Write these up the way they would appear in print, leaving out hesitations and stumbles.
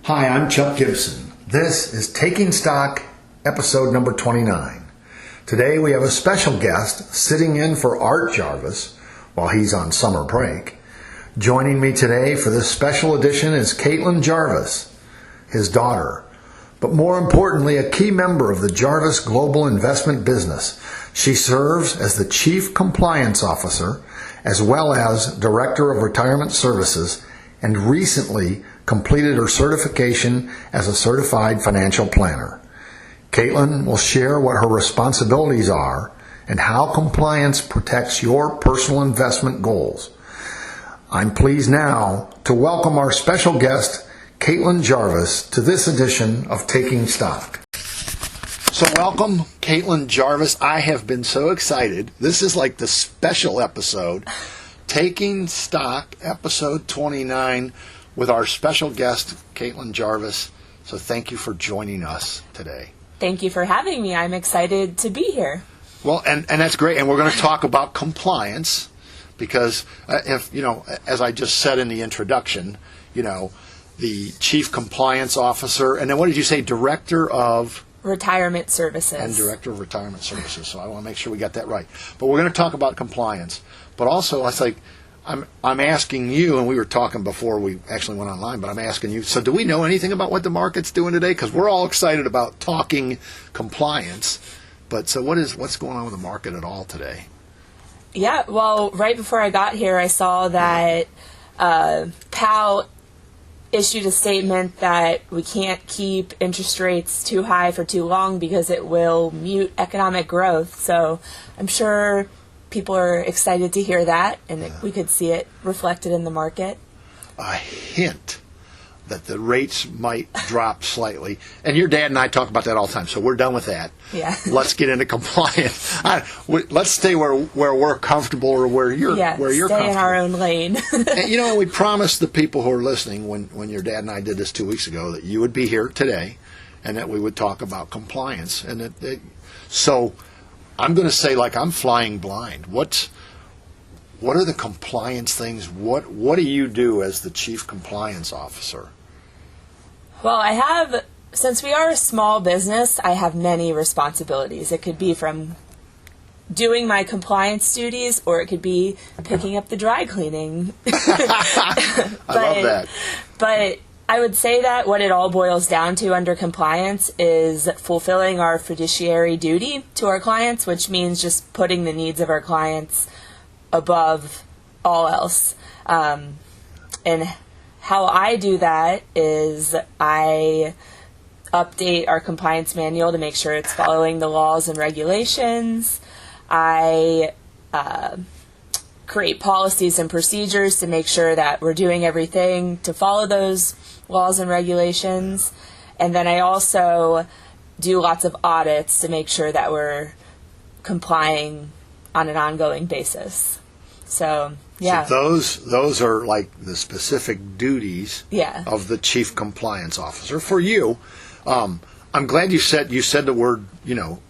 Hi, I'm Chuck Gibson. This is Taking Stock, episode number 29. Today we have a special guest sitting in for Art Jarvis while he's on summer break. Joining me today for this special edition is Katelyn Jarvis, his daughter, but more importantly, a key member of the Jarvis Global Investment business. She serves as the Chief Compliance Officer as well as Director of Retirement Services and recently completed her certification as a certified financial planner. Katelyn will share what her responsibilities are and how compliance protects your personal investment goals. I'm pleased now to welcome our special guest, Katelyn Jarvis, to this edition of Taking Stock. So welcome, Katelyn Jarvis. I have been so excited. This is like the special episode, Taking Stock, episode 29, with our special guest, Katelyn Jarvis. So thank you for joining us today. Thank you for having me. I'm excited to be here. Well, and that's great. And we're going to talk about compliance because, as I just said in the introduction, the Chief Compliance Officer, and then what did you say, Director of Retirement Services. And Director of Retirement Services. So I want to make sure we got that right. But we're going to talk about compliance. But also, it's like, I'm asking you, and we were talking before we actually went online, but I'm asking you, so do we know anything about what the market's doing today? Because we're all excited about talking compliance. But so what's going on with the market at all today? Yeah, well, right before I got here, I saw that Powell issued a statement that we can't keep interest rates too high for too long because it will mute economic growth. So I'm sure people are excited to hear that, and we could see it reflected in the market. A hint that the rates might drop slightly. And your dad and I talk about that all the time, so we're done with that. Yeah. Let's get into compliance. Let's stay where we're comfortable or where you're stay comfortable. in our own lane. And, we promised the people who are listening when your dad and I did this 2 weeks ago that you would be here today and that we would talk about compliance. And so I'm going to say, like, I'm flying blind. What are the compliance things? What do you do as the Chief Compliance Officer? Well, since we are a small business, I have many responsibilities. It could be from doing my compliance duties, or it could be picking up the dry cleaning. I love that. But I would say that what it all boils down to under compliance is fulfilling our fiduciary duty to our clients, which means just putting the needs of our clients above all else. And how I do that is I update our compliance manual to make sure it's following the laws and regulations. I create policies and procedures to make sure that we're doing everything to follow those laws and regulations. And then I also do lots of audits to make sure that we're complying on an ongoing basis. So, yeah. So those are like the specific duties of the Chief Compliance Officer. For you, I'm glad you said the word,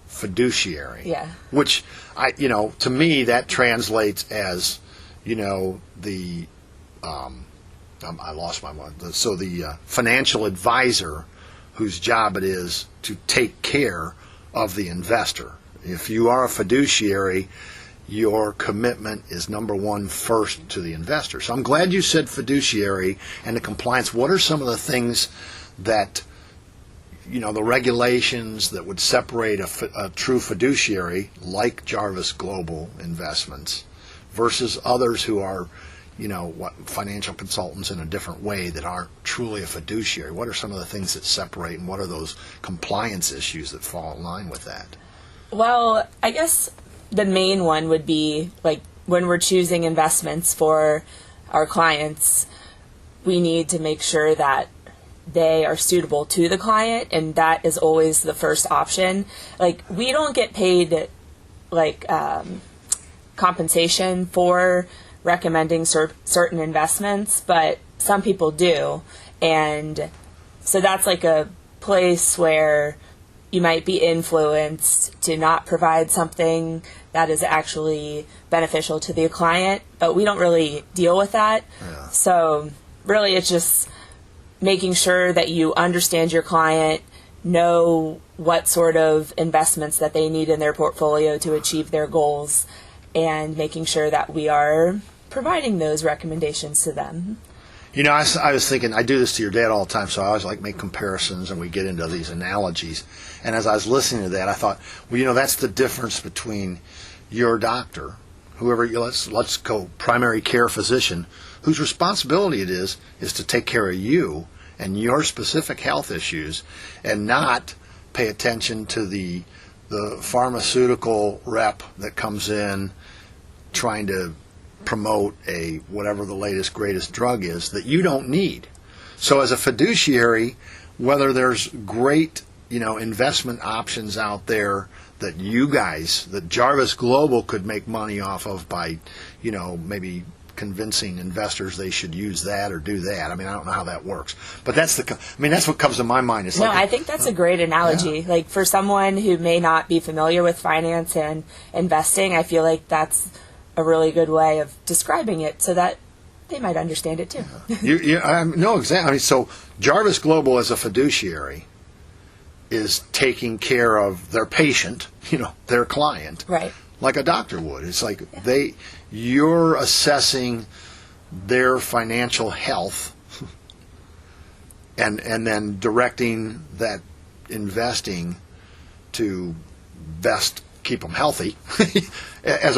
fiduciary. Yeah. Which to me that translates as, the I lost my one. So the financial advisor whose job it is to take care of the investor. If you are a fiduciary, your commitment is number one first to the investor. So I'm glad you said fiduciary and the compliance. What are some of the things that, the regulations that would separate a true fiduciary like Jarvis Global Investments versus others who are, financial consultants in a different way that aren't truly a fiduciary? What are some of the things that separate, and what are those compliance issues that fall in line with that? Well, I guess the main one would be, like, when we're choosing investments for our clients, we need to make sure that they are suitable to the client, and that is always the first option. Like, we don't get paid, compensation for recommending certain investments, but some people do. And so that's like a place where you might be influenced to not provide something that is actually beneficial to the client, but we don't really deal with that. Yeah. So really it's just making sure that you understand your client, know what sort of investments that they need in their portfolio to achieve their goals, and making sure that we are providing those recommendations to them. You know, I was thinking, I do this to your dad all the time, so I always make comparisons and we get into these analogies. And as I was listening to that, I thought, well, that's the difference between your doctor, whoever, let's go primary care physician, whose responsibility it is to take care of you and your specific health issues, and not pay attention to the pharmaceutical rep that comes in trying to promote whatever the latest greatest drug is that you don't need. So as a fiduciary, whether there's great investment options out there that that Jarvis Global could make money off of by maybe convincing investors they should use that or do that. I mean, I don't know how that works, but that's what comes to my mind. It's I think that's a great analogy. Yeah. Like, for someone who may not be familiar with finance and investing, I feel like that's a really good way of describing it so that they might understand it too. No, exactly. I mean, so Jarvis Global as a fiduciary is taking care of their patient, their client, right, like a doctor would. It's like you're assessing their financial health and then directing that investing to best keep them healthy, as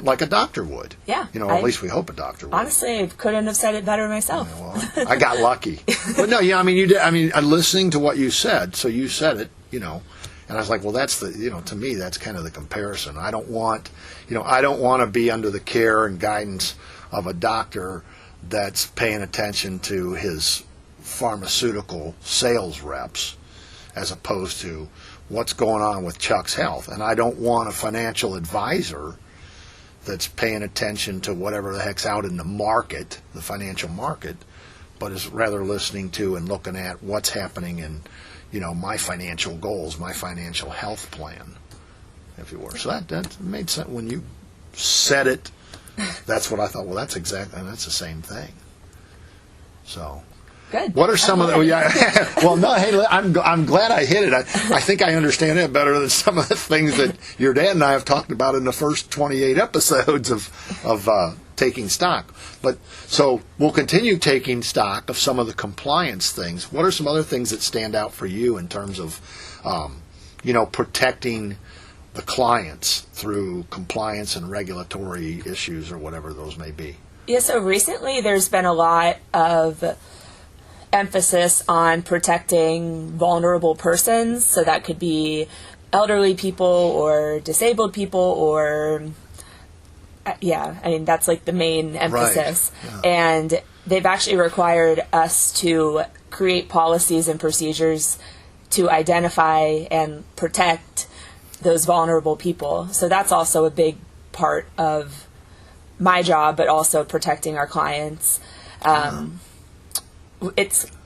like a doctor would. Yeah. At least we hope a doctor would. Honestly, I couldn't have said it better myself. Yeah, well, I got lucky. But no, you did. I mean, listening to what you said, so you said it, and I was like, well, that's to me, that's kind of the comparison. I don't want to be under the care and guidance of a doctor that's paying attention to his pharmaceutical sales reps as opposed to what's going on with Chuck's health. And I don't want a financial advisor that's paying attention to whatever the heck's out in the market, the financial market, but is rather listening to and looking at what's happening in, my financial goals, my financial health plan, if you were. So that made sense. When you said it, that's what I thought, well, that's the same thing. So... Good. What are some of the? Yeah. Well, no. Hey, I'm glad I hit it. I think I understand it better than some of the things that your dad and I have talked about in the first 28 episodes of taking stock. But so we'll continue taking stock of some of the compliance things. What are some other things that stand out for you in terms of, protecting the clients through compliance and regulatory issues or whatever those may be? Yeah. So recently, there's been a lot of emphasis on protecting vulnerable persons. So that could be elderly people or disabled people or, that's like the main emphasis. Right. Yeah. And they've actually required us to create policies and procedures to identify and protect those vulnerable people. So that's also a big part of my job, but also protecting our clients.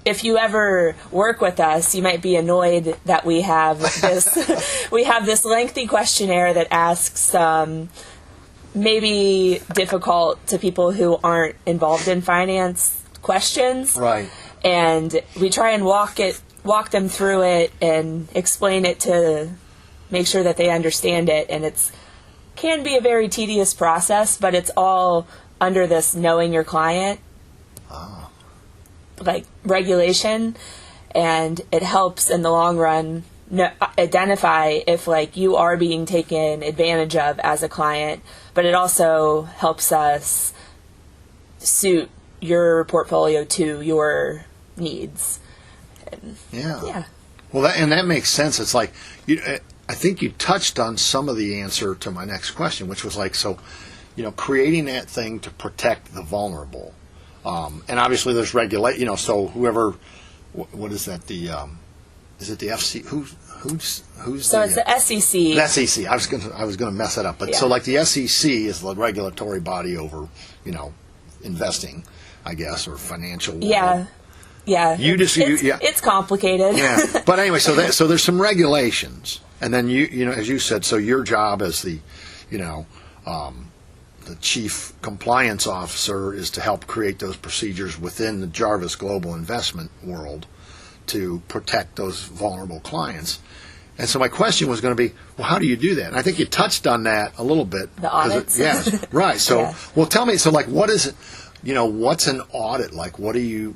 If you ever work with us, you might be annoyed that we have this lengthy questionnaire that asks maybe difficult to people who aren't involved in finance questions. Right. And we try and walk them through it and explain it to make sure that they understand it. And can be a very tedious process, but it's all under this knowing your client. Like regulation, and it helps in the long run identify if you are being taken advantage of as a client, but it also helps us suit your portfolio to your needs. Yeah. Well, that makes sense. It's like I think you touched on some of the answer to my next question, which was creating that thing to protect the vulnerable. And obviously there's regulate, so whoever, what is that? Is it the FC? Who's? So it's the SEC. The SEC. I was gonna mess it up, but yeah. So the SEC is the regulatory body over, investing, I guess, or financial. Yeah. Yeah. It's complicated. Yeah. But anyway, so there's some regulations, and then as you said, so your job as the, the chief compliance officer is to help create those procedures within the Jarvis Global Investment world to protect those vulnerable clients. And so my question was going to be, well, how do you do that? And I think you touched on that a little bit. The audits? Yes, right. So, Yeah. well, tell me, so like, what is it, what's an audit like? What are you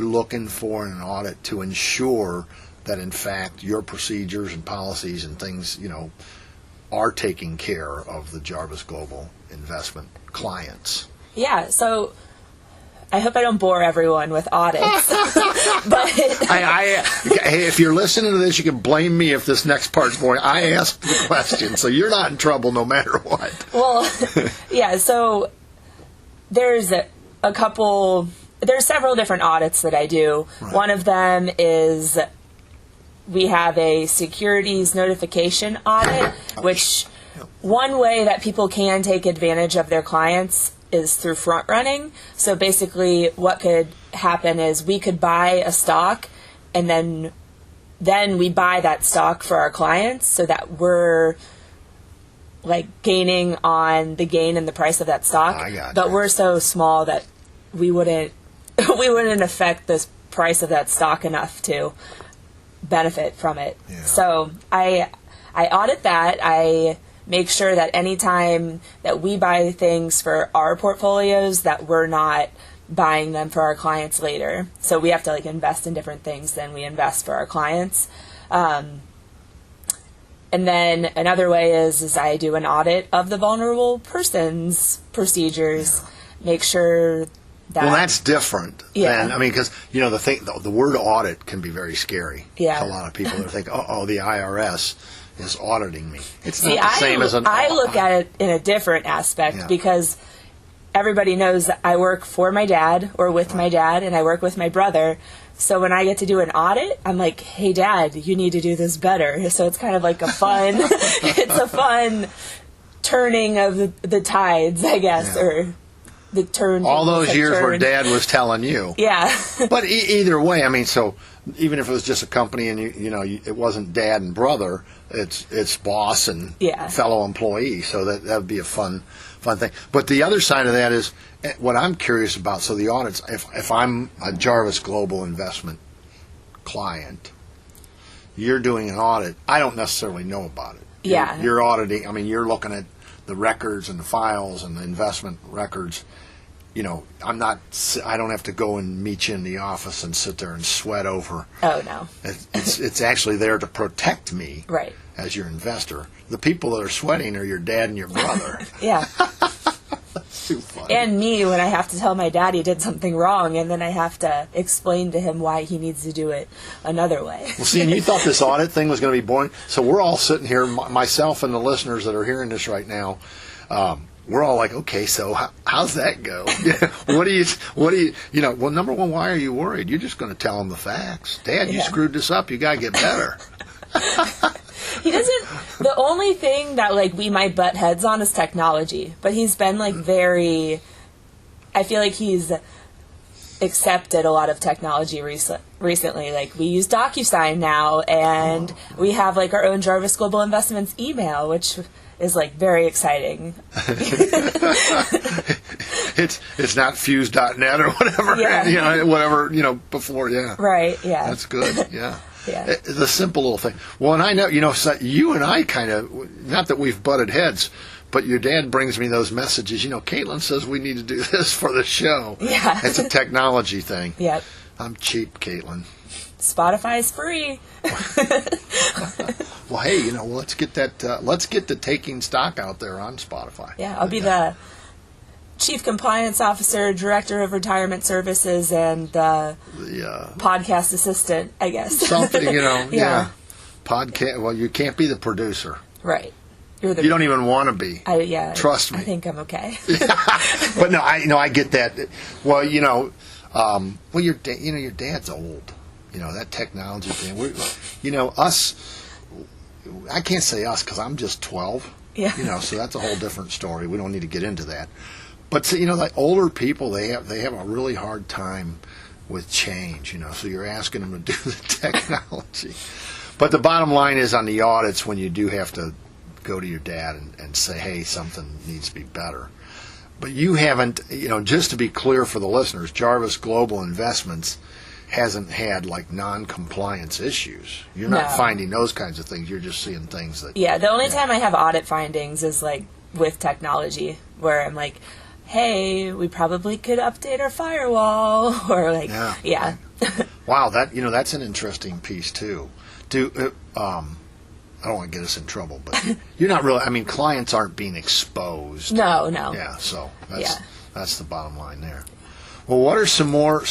looking for in an audit to ensure that, in fact, your procedures and policies and things, are taking care of the Jarvis Global Investment clients? Yeah, so I hope I don't bore everyone with audits. But Hey, if you're listening to this, you can blame me if this next part's boring. I asked the question, so you're not in trouble no matter what. well, yeah, so there's several different audits that I do. Right. One of them is we have a securities notification audit, which one way that people can take advantage of their clients is through front running. So basically what could happen is we could buy a stock and then we buy that stock for our clients so that we're like gaining on the gain in the price of that stock. I got but you. we're so small that we wouldn't affect the price of that stock enough to benefit from it. Yeah. So I audit that. I make sure that anytime that we buy things for our portfolios that we're not buying them for our clients later. So we have to like invest in different things than we invest for our clients. And then another way is I do an audit of the vulnerable persons procedures, make sure that... Well, that's different. Yeah. Than, because, the word audit can be very scary. Yeah. To a lot of people that think, the IRS is auditing me. It's See, not the same as an I look at it in a different aspect Yeah. because everybody knows that I work for my dad or with my dad, and I work with my brother. So when I get to do an audit, I'm like, hey, Dad, you need to do this better. So it's kind of like a fun, it's a fun turning of the tides, I guess, Yeah. or the turn. all those years where turn. Dad was telling you. Yeah. But either way, so even if it was just a company and it wasn't Dad and brother, it's boss and Yeah. fellow employee. So that would be a fun thing. But the other side of that is what I'm curious about. So the audits, if I'm a Jarvis Global Investment client, you're doing an audit. I don't necessarily know about it. Yeah. You're auditing. You're looking at the records and the files and the investment records. I don't have to go and meet you in the office and sit there and sweat over. Oh, no. It's actually there to protect me Right. as your investor. The people that are sweating are your dad and your brother. Yeah. That's too funny. And me when I have to tell my dad he did something wrong, and then I have to explain to him why he needs to do it another way. Well, see, and you thought this audit thing was going to be boring. So we're all sitting here, myself and the listeners that are hearing this right now, we're all like, okay, so how's that go? What do you, well, number one, why are you worried? You're just going to tell them the facts. Dad, you Yeah. screwed this up. You got to get better. He doesn't. The only thing that like we might butt heads on is technology, but he's been like very. I feel like he's accepted a lot of technology recently. Like we use DocuSign now, and we have like our own Jarvis Global Investments email, which is like very exciting. It's not fuse.net or whatever. Yeah. Whatever before. Yeah. Right. Yeah. That's good. Yeah. Yeah. The simple little thing. Well, and I know, so you and I kind of, not that we've butted heads, but your dad brings me those messages. Katelyn says we need to do this for the show. Yeah. It's a technology thing. Yep. I'm cheap, Katelyn. Spotify's free. Well, hey, let's get that. Let's get the taking stock out there on Spotify. Yeah, I'll be the Chief Compliance Officer, Director of Retirement Services, and the podcast assistant, I guess. something, Yeah. yeah. Podcast. Well, you can't be the producer. Right. You don't even want to be. Yeah. Trust me. I think I'm okay. But no, I get that. Well, your dad's old. That technology thing. Us. I can't say us because I'm just 12. Yeah. So that's a whole different story. We don't need to get into that. But so, like older people, they have a really hard time with change. So you're asking them to do the technology. But the bottom line is on the audits when you do have to go to your dad and say, hey, something needs to be better. But you haven't, just to be clear for the listeners, Jarvis Global Investments hasn't had like non-compliance issues. You're not finding those kinds of things. You're just seeing things that... Yeah, the only time I have audit findings is like with technology, where I'm like, hey, we probably could update our firewall, or like, yeah. Wow, that's an interesting piece too. I don't want to get us in trouble, but you're not really, clients aren't being exposed. No. Yeah, so that's the bottom line there. Well, what are some more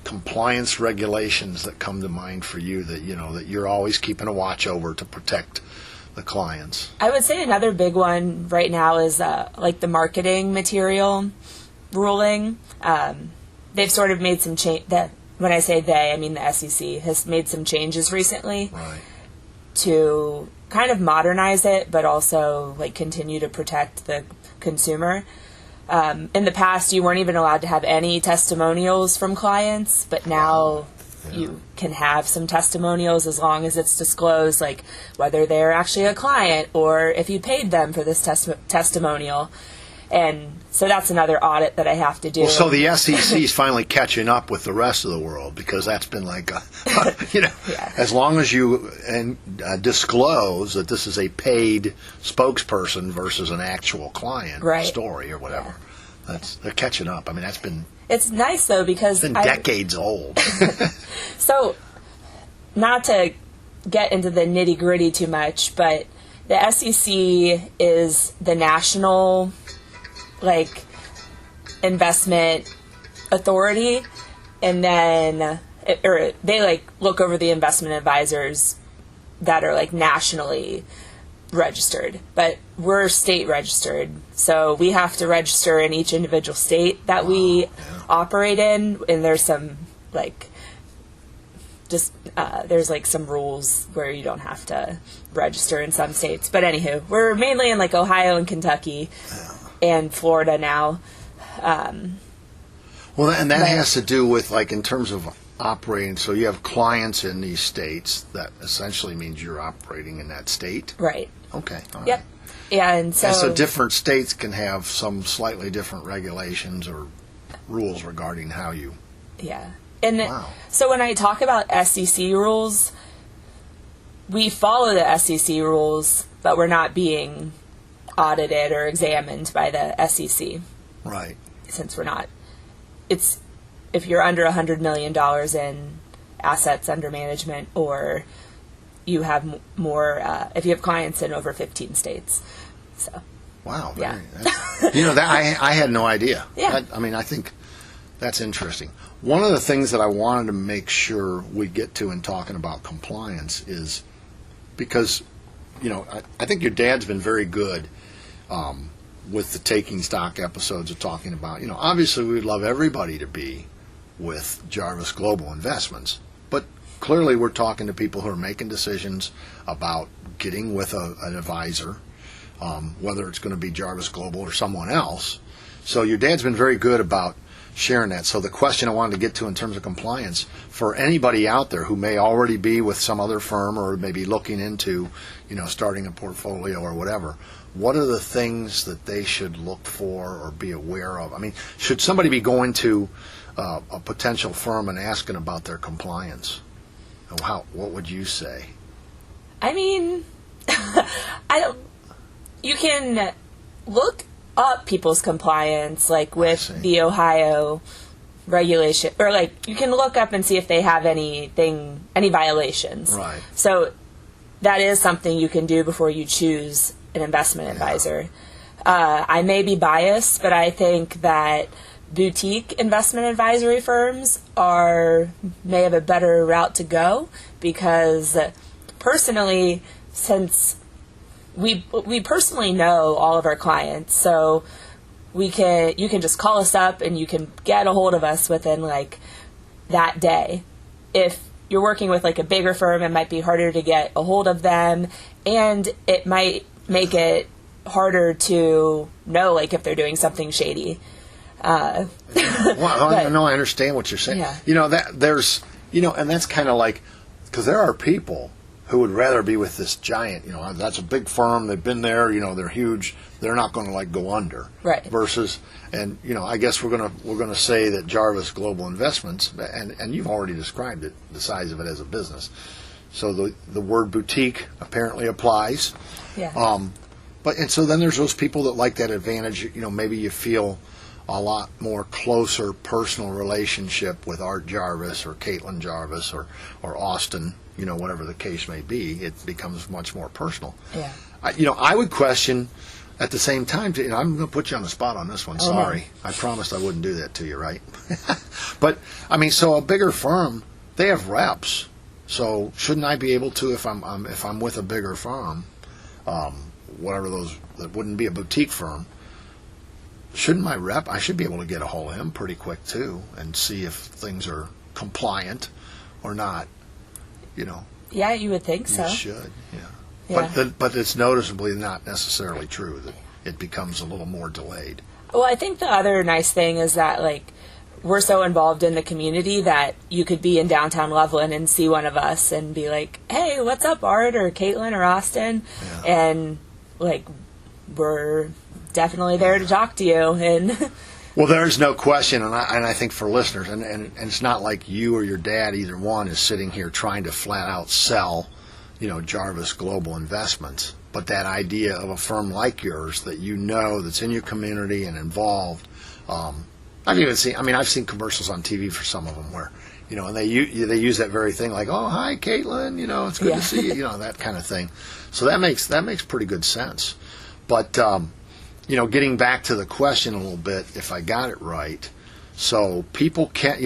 compliance regulations that come to mind for you that that you're always keeping a watch over to protect the clients? I would say another big one right now is like the marketing material ruling. They've sort of made some change. That when I say they, I mean the SEC has made some changes recently to kind of modernize it, but also like continue to protect the consumer. In the past, you weren't even allowed to have any testimonials from clients, but now you can have some testimonials as long as it's disclosed, like whether they're actually a client or if you paid them for this testimonial. And so that's another audit that I have to do. Well, so the SEC is finally catching up with the rest of the world, because that's been like, as long as you disclose that this is a paid spokesperson versus an actual client story or whatever, they're catching up. That's been... It's nice, though, because... It's been decades old. So, not to get into the nitty-gritty too much, but the SEC is the national... investment authority, and then they look over the investment advisors that are nationally registered, but we're state registered, so we have to register in each individual state that we operate in, and there's some there's some rules where you don't have to register in some states, but anywho, we're mainly in Ohio and Kentucky and Florida now. Well, and that has to do with in terms of operating. So you have clients in these states. That essentially means you're operating in that state. Right. Okay. All right. Yep. Yeah, and so different states can have some slightly different regulations or rules regarding how you. Yeah, and so when I talk about SEC rules, we follow the SEC rules, but we're not being audited or examined by the SEC. Right. Since we're not, it's if you're under $100 million in assets under management, or you have more, if you have clients in over 15 states. So. Wow. I had no idea. Yeah. I think that's interesting. One of the things that I wanted to make sure we get to in talking about compliance is because, I think your dad's been very good with the Taking Stock episodes of talking about, obviously we'd love everybody to be with Jarvis Global Investments, but clearly we're talking to people who are making decisions about getting with an advisor, whether it's going to be Jarvis Global or someone else. So your dad's been very good about sharing that. So the question I wanted to get to in terms of compliance, for anybody out there who may already be with some other firm or maybe looking into, starting a portfolio or whatever, what are the things that they should look for or be aware of? Should somebody be going to a potential firm and asking about their compliance? What would you say? You can look up people's compliance, with the Ohio regulation, or you can look up and see if they have any violations. Right. So that is something you can do before you choose an investment advisor. I may be biased, but I think that boutique investment advisory firms may have a better route to go, because personally, since we personally know all of our clients, so you can just call us up and you can get a hold of us within that day. If you're working with a bigger firm, it might be harder to get a hold of them, and it might make it harder to know if they're doing something shady. Well, I understand what you're saying. Yeah. And that's kind of because there are people who would rather be with this giant, that's a big firm, they've been there, they're huge, they're not going to go under. Right. Versus, and I guess we're gonna say that Jarvis Global Investments, and you've already described it, the size of it as a business. So the word boutique apparently applies. Yeah. And so then there's those people that like that advantage. Maybe you feel a lot more closer personal relationship with Art Jarvis or Katelyn Jarvis or Austin. Whatever the case may be, it becomes much more personal. Yeah. I would question at the same time. I'm going to put you on the spot on this one. Sorry, I promised I wouldn't do that to you, right? But so a bigger firm, they have reps. So shouldn't I be able to, if I'm with a bigger firm, whatever those, that wouldn't be a boutique firm, shouldn't my rep, I should be able to get a hold of him pretty quick too and see if things are compliant or not, Yeah, you would think so. You should, yeah. But it's noticeably not necessarily true that it becomes a little more delayed. Well, I think the other nice thing is that, we're so involved in the community that you could be in downtown Loveland and see one of us and be like, hey, what's up, Art or Katelyn or Austin? Yeah. And, we're definitely there to talk to you. And well, there's no question, and I think for listeners, and it's not like you or your dad, either one, is sitting here trying to flat out sell, Jarvis Global Investments. But that idea of a firm like yours that that's in your community and involved, I've seen commercials on TV for some of them where, and they use that very thing like, oh, hi, Katelyn, it's good to see you, that kind of thing. So that makes pretty good sense. But, getting back to the question a little bit, if I got it right, so people can't,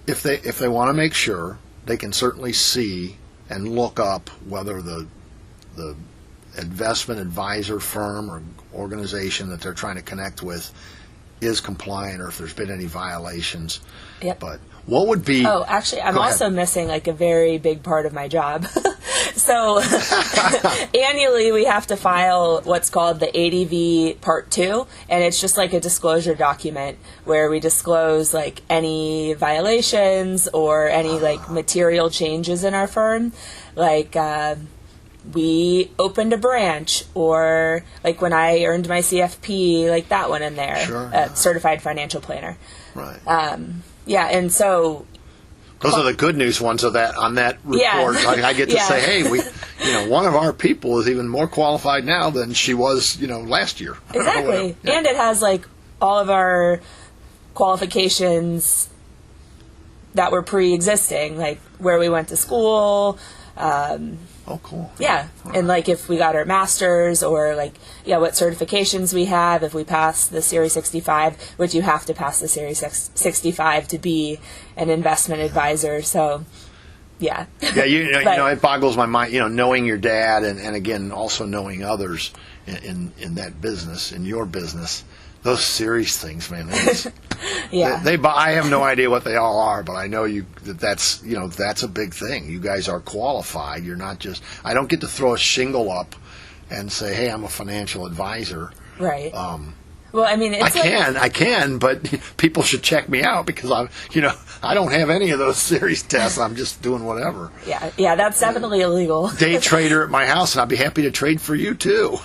if they want to make sure, they can certainly see and look up whether the investment advisor firm or organization that they're trying to connect with is compliant or if there's been any violations. Yep. But what would be... Oh, actually, I'm also missing a very big part of my job. So annually we have to file what's called the ADV Part 2, and it's just a disclosure document where we disclose any violations or any material changes in our firm. We opened a branch, or when I earned my CFP, that one in there, sure. Certified Financial Planner. Right. Yeah, and so those are the good news ones of that on that report. Yeah. I get to say, hey, we, one of our people is even more qualified now than she was, last year. Exactly, Yeah. And it has all of our qualifications that were pre-existing, where we went to school. Oh, cool. Yeah. And if we got our masters or what certifications we have, if we pass the Series 65, which you have to pass the Series 65 to be an investment advisor. So, yeah. Yeah, it boggles my mind, knowing your dad and again, also knowing others in that business, in your business. Those series things, man. Yeah. I have no idea what they all are, but I know that's a big thing. You guys are qualified. You're not just. I don't get to throw a shingle up and say, "Hey, I'm a financial advisor." Right. Well, it's I can, but people should check me out because I don't have any of those series tests. I'm just doing whatever. Yeah, that's definitely illegal. Day trader at my house, and I'd be happy to trade for you too.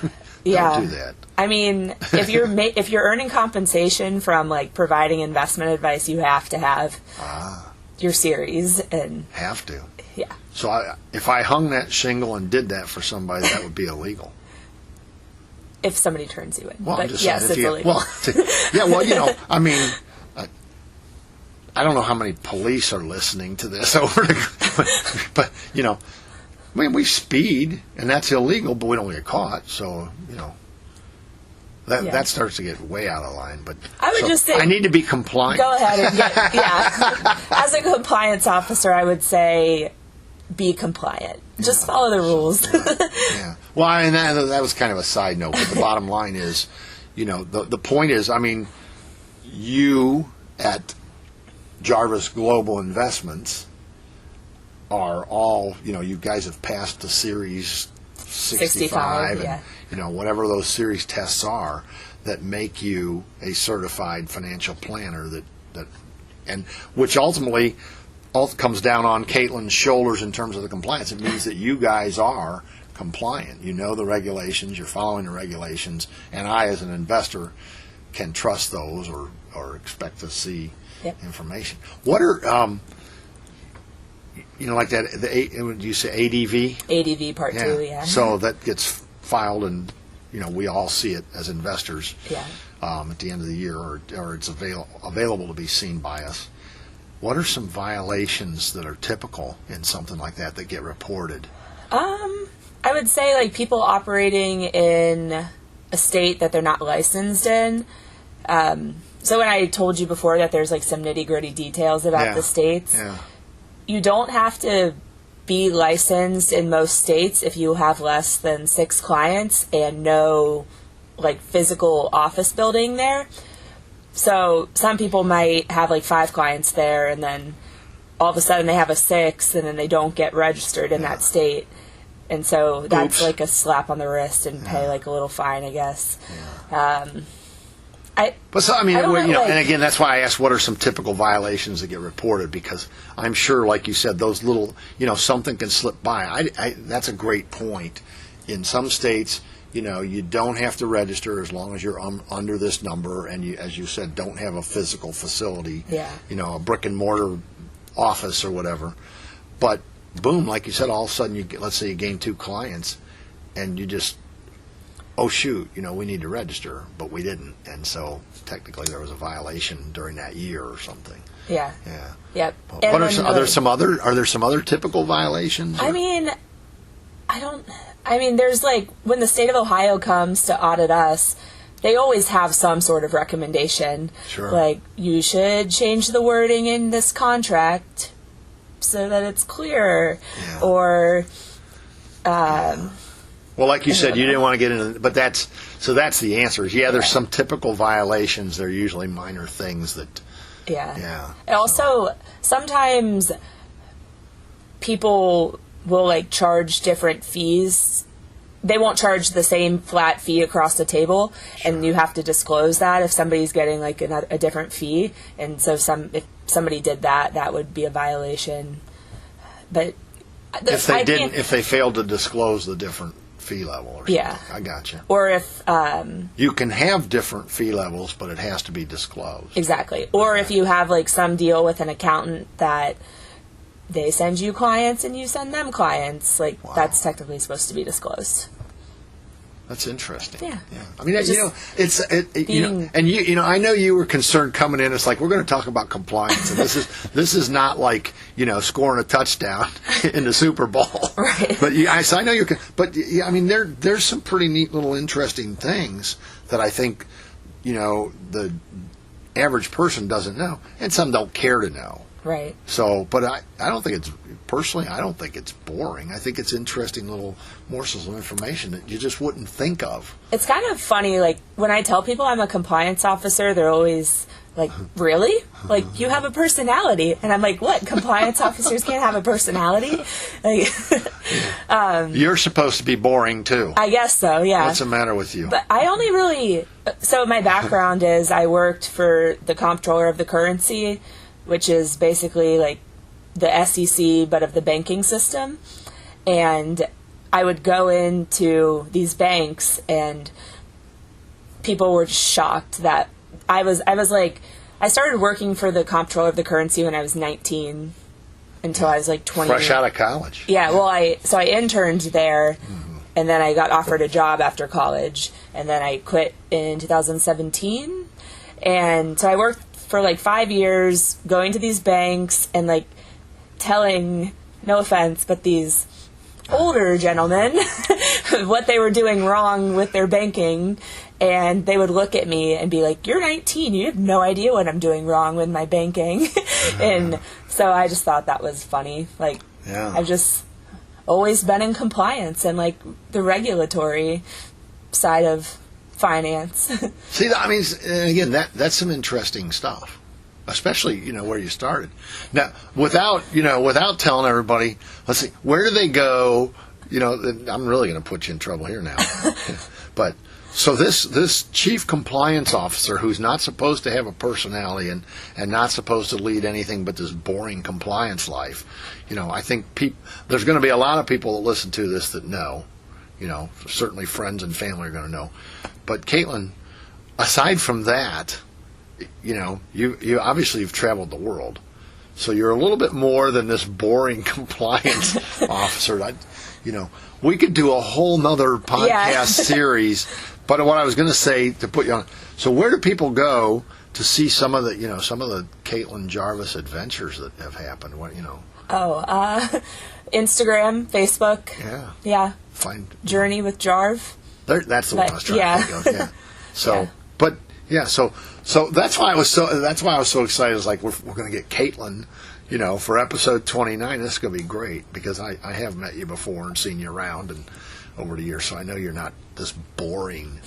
Yeah. Don't do that. If you're earning compensation from providing investment advice, you have to have your series and have to. Yeah. So if I hung that shingle and did that for somebody, that would be illegal. If somebody turns you in. Well, but I'm just yes, saying, it's illegal. I don't know how many police are listening to this but we speed, and that's illegal, but we don't get caught. So, that starts to get way out of line. But I would just say, I need to be compliant. Go ahead and As a compliance officer, I would say be compliant. Just follow the rules. Yeah. Well, and that was kind of a side note, but the bottom line is, the point is, you at Jarvis Global Investments are all, you guys have passed the Series 65 yeah. and, whatever those series tests are that make you a certified financial planner and which ultimately all comes down on Katelyn's shoulders in terms of the compliance. It means that you guys are compliant. You know the regulations, you're following the regulations, and I, as an investor, can trust those or expect to see information. What are, like that, do you say ADV? ADV Part 2, yeah. So that gets filed, and, we all see it as investors at the end of the year, or it's available to be seen by us. What are some violations that are typical in something like that get reported? I would say, like, people operating in a state that they're not licensed in. So when I told you before that there's, like, some nitty-gritty details about the states, you don't have to be licensed in most states if you have less than 6 clients and no, like, physical office building there. So some people might have, like, 5 clients there, and then all of a sudden they have a 6th, and then they don't get registered in that state. And so that's like a slap on the wrist and pay like a little fine, I guess. And again, that's why I asked what are some typical violations that get reported, because I'm sure, like you said, those little, something can slip by. That's a great point. In some states, you don't have to register as long as you're under this number, and you, as you said, don't have a physical facility, a brick and mortar office or whatever. But boom, like you said, all of a sudden, let's say you gain 2 clients, and you just, oh shoot, we need to register, but we didn't, and so technically there was a violation during that year or something. Yeah. Yep. What are there some other typical violations? There's like, when the state of Ohio comes to audit us, they always have some sort of recommendation. Sure. Like, you should change the wording in this contract so that it's clear, or well, like you said, you didn't want to get into, but that's the answer. There's some typical violations. They're usually minor things that And also, sometimes people will, like, charge different fees. They won't charge the same flat fee across the table, and you have to disclose that if somebody's getting, like, a different fee. And so if somebody did that, that would be a violation. But if they failed to disclose the different fee level or something. I gotcha. Or if you can have different fee levels, but it has to be disclosed. Exactly. Or if you have, like, some deal with an accountant that they send you clients and you send them clients, like, that's technically supposed to be disclosed. That's interesting. Yeah. I mean, I know you were concerned coming in. It's like, we're going to talk about compliance, and this is not like, scoring a touchdown in the Super Bowl. Right. But I know you're. But there's some pretty neat little interesting things that I think, the average person doesn't know, and some don't care to know. Right. So, but I don't think it's boring. I think it's interesting little morsels of information that you just wouldn't think of. It's kind of funny, like, when I tell people I'm a compliance officer, they're always like, really? Like, you have a personality? And I'm like, what? Compliance officers can't have a personality? Like, you're supposed to be boring too. I guess so, yeah. What's the matter with you? But I only really, so my background is I worked for the comptroller of the currency, which is basically like the SEC, but of the banking system. And I would go into these banks, and people were shocked that I was like, I started working for the comptroller of the currency when I was 19 until I was like 20. Fresh out of college. Yeah, well, I interned there, and then I got offered a job after college, and then I quit in 2017. And so I worked for like 5 years going to these banks and like telling, no offense, but these older gentlemen what they were doing wrong with their banking, and they would look at me and be like, you're 19, you have no idea what I'm doing wrong with my banking. And so I just thought that was funny. Like, I've just always been in compliance and like the regulatory side of finance. See, I mean, again, that's some interesting stuff, especially, where you started. Now, without telling everybody, let's see, where do they go? I'm really going to put you in trouble here now. But So this chief compliance officer, who's not supposed to have a personality and not supposed to lead anything but this boring compliance life, I think there's going to be a lot of people that listen to this that know. Certainly friends and family are going to know. But Katelyn, aside from that, you obviously you've traveled the world, so you're a little bit more than this boring compliance officer. We could do a whole nother podcast series. But what I was going to say to put you on, so where do people go to see some of the Katelyn Jarvis adventures that have happened? Instagram, Facebook. Yeah. Find Journey with Jarv. That's the one I was trying to think of. Yeah. So, yeah. So that's why I was so excited. It's like we're going to get Katelyn, for episode 29. This is going to be great because I have met you before and seen you around and over the years, so I know you're not this boring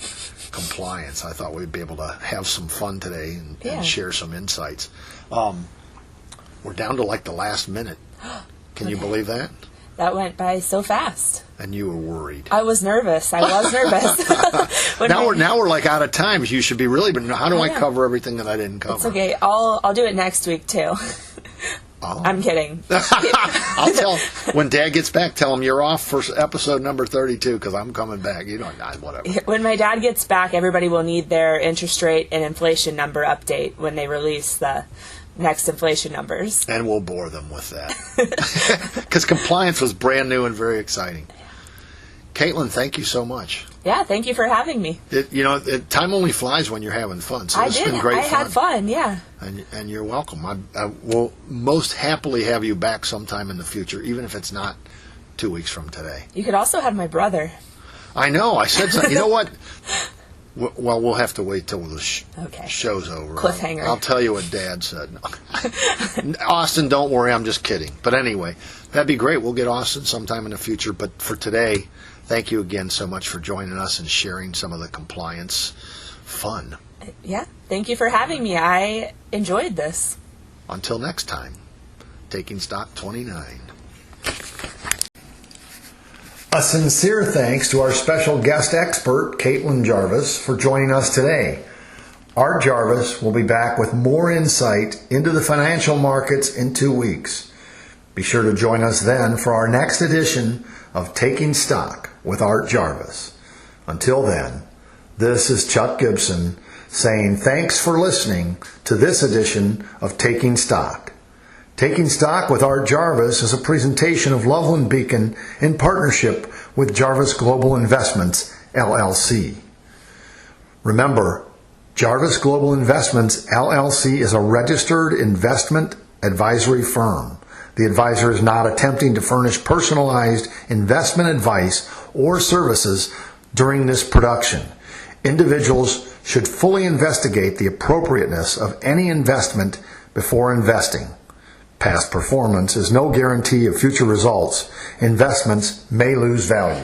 compliance. I thought we'd be able to have some fun today and share some insights. We're down to like the last minute. Can you believe that? That went by so fast. And you were worried. I was nervous. Now we're like out of time. You should be really. But how do I cover everything that I didn't cover? It's okay. I'll do it next week too. Oh. I'm kidding. I'll tell when Dad gets back. Tell him you're off for episode number 32 because I'm coming back. Whatever. When my dad gets back, everybody will need their interest rate and inflation number update when they release the next inflation numbers. And we'll bore them with that because compliance was brand new and very exciting. Katelyn, thank you so much. Yeah, thank you for having me. Time only flies when you're having fun. So it's been great fun. I had fun, yeah. And you're welcome. I will most happily have you back sometime in the future, even if it's not 2 weeks from today. You could also have my brother. I know. I said something. You know what? Well, we'll have to wait till the show's over. Cliffhanger. I'll tell you what Dad said. Austin, don't worry. I'm just kidding. But anyway, that'd be great. We'll get Austin sometime in the future. But for today, thank you again so much for joining us and sharing some of the compliance fun. Yeah. Thank you for having me. I enjoyed this. Until next time, Taking Stock 29. A sincere thanks to our special guest expert, Katelyn Jarvis, for joining us today. Art Jarvis will be back with more insight into the financial markets in 2 weeks. Be sure to join us then for our next edition of Taking Stock with Art Jarvis. Until then, this is Chuck Gibson saying thanks for listening to this edition of Taking Stock. Taking Stock with Art Jarvis is a presentation of Loveland Beacon in partnership with Jarvis Global Investments, LLC. Remember, Jarvis Global Investments, LLC is a registered investment advisory firm. The advisor is not attempting to furnish personalized investment advice or services during this production. Individuals should fully investigate the appropriateness of any investment before investing. Past performance is no guarantee of future results. Investments may lose value.